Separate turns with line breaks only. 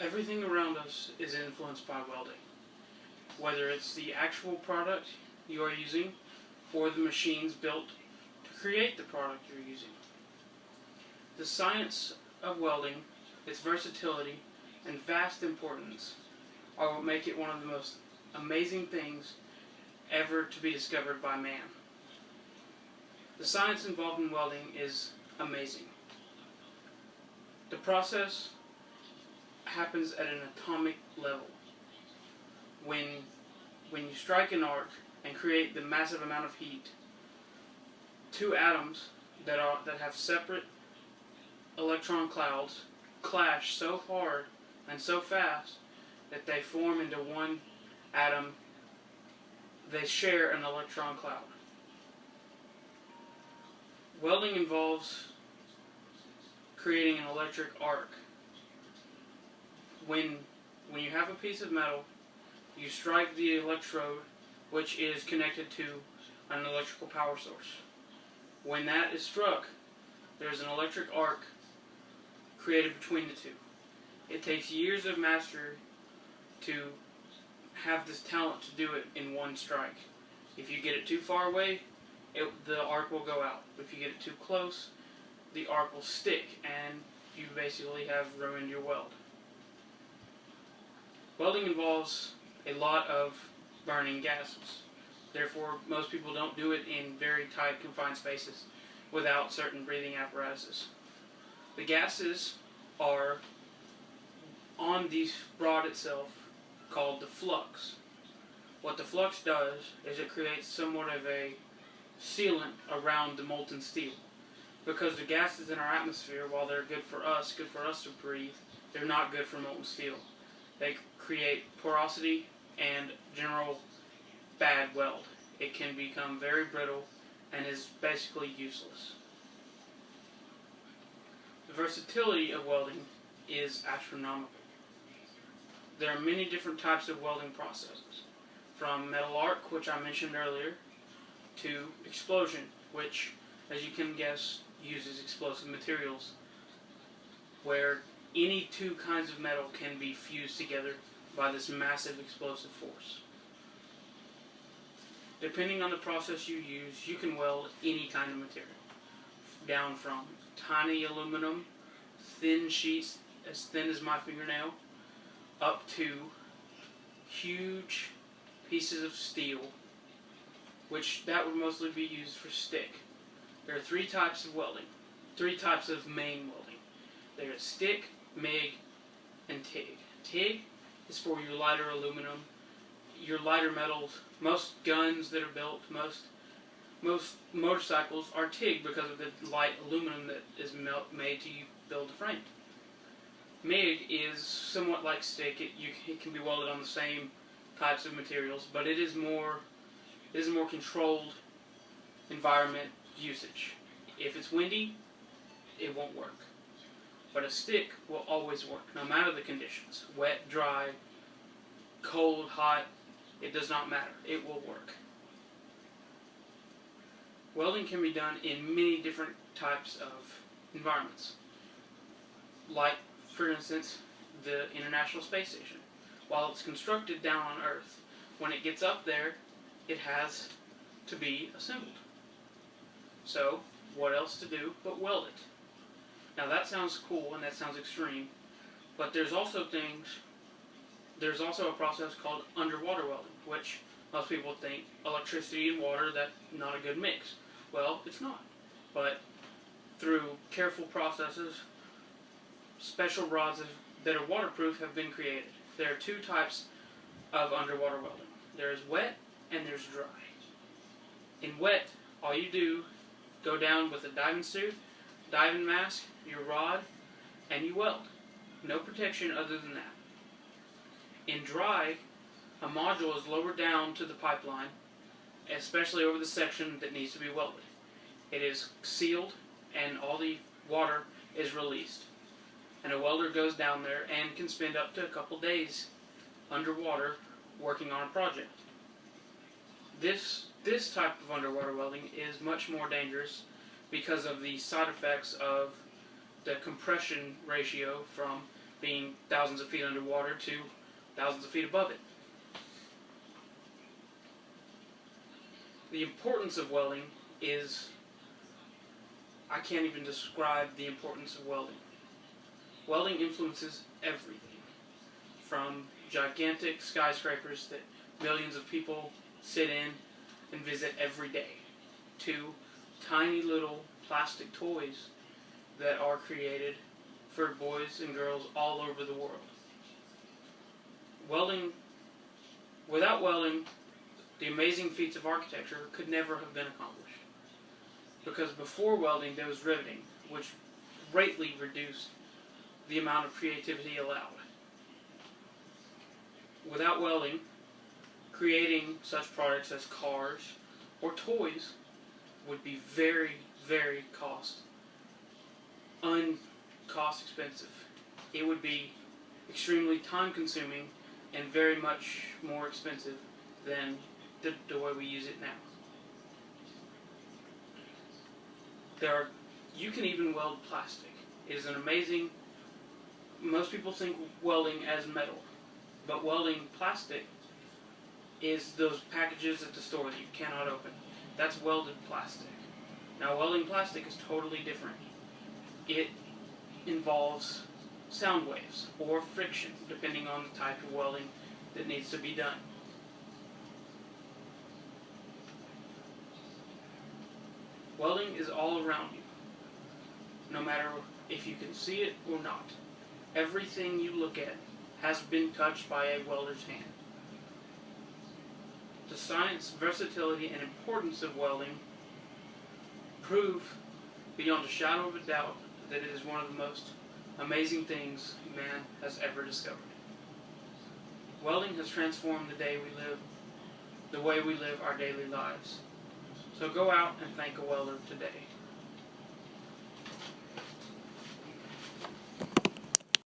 Everything around us is influenced by welding, whether it's the actual product you are using or the machines built to create the product you're using. The science of welding, its versatility, and vast importance are what make it one of the most amazing things ever to be discovered by man. The science involved in welding is amazing. The process happens at an atomic level. When you strike an arc and create the massive amount of heat, two atoms that have separate electron clouds clash so hard and so fast that they form into one atom. They share an electron cloud. Welding involves creating an electric arc. When you have a piece of metal, you strike the electrode, which is connected to an electrical power source. When that is struck, there's an electric arc created between the two. It takes years of mastery to have this talent to do it in one strike. If you get it too far away, the arc will go out. If you get it too close, the arc will stick, and you basically have ruined your weld. Welding involves a lot of burning gases. Therefore, most people don't do it in very tight, confined spaces without certain breathing apparatuses. The gases are on the rod itself called the flux. What the flux does is it creates somewhat of a sealant around the molten steel. Because the gases in our atmosphere, while they're good for us to breathe, they're not good for molten steel. They create porosity and general bad weld. It can become very brittle and is basically useless. The versatility of welding is astronomical. There are many different types of welding processes, from metal arc, which I mentioned earlier, to explosion, which, as you can guess, uses explosive materials, where any two kinds of metal can be fused together by this massive explosive force. Depending on the process you use, you can weld any kind of material, down from tiny aluminum, thin sheets as thin as my fingernail, up to huge pieces of steel, which that would mostly be used for stick. There are three types of welding, three types of main welding. There is stick, MIG, and TIG. TIG is for your lighter aluminum, your lighter metals. Most guns that are built, most motorcycles are TIG because of the light aluminum that is made to build the frame. MIG is somewhat like stick. It can be welded on the same types of materials, but it is more controlled environment usage. If it's windy, it won't work. But a stick will always work, no matter the conditions. Wet, dry, cold, hot, it does not matter. It will work. Welding can be done in many different types of environments. Like, for instance, the International Space Station. While it's constructed down on Earth, when it gets up there, it has to be assembled. So, what else to do but weld it? Now that sounds cool and that sounds extreme, but there's also a process called underwater welding, which most people think electricity and water, that's not a good mix. Well, it's not. But through careful processes, special rods that are waterproof have been created. There are two types of underwater welding. There's wet and there's dry. In wet, all you do, go down with a diving suit, diving mask, your rod, and you weld. No protection other than that. In dry, a module is lowered down to the pipeline, especially over the section that needs to be welded. It is sealed and all the water is released. And a welder goes down there and can spend up to a couple days underwater working on a project. This type of underwater welding is much more dangerous because of the side effects of the compression ratio from being thousands of feet underwater to thousands of feet above it. The importance of welding is, I can't even describe the importance of welding. Welding influences everything, from gigantic skyscrapers that millions of people sit in and visit every day, to tiny little plastic toys that are created for boys and girls all over the world. Without welding, the amazing feats of architecture could never have been accomplished. Because before welding, there was riveting, which greatly reduced the amount of creativity allowed. Without welding, creating such products as cars or toys would be very, very cost expensive. It would be extremely time consuming and very much more expensive than the way we use it now. You can even weld plastic. It is an amazing, most people think welding as metal, but welding plastic is those packages at the store that you cannot open. That's welded plastic. Now, welding plastic is totally different. It involves sound waves or friction, depending on the type of welding that needs to be done. Welding is all around you, no matter if you can see it or not. Everything you look at has been touched by a welder's hand. The science, versatility, and importance of welding prove beyond a shadow of a doubt that it is one of the most amazing things man has ever discovered. Welding has transformed the way we live our daily lives. So go out and thank a welder today.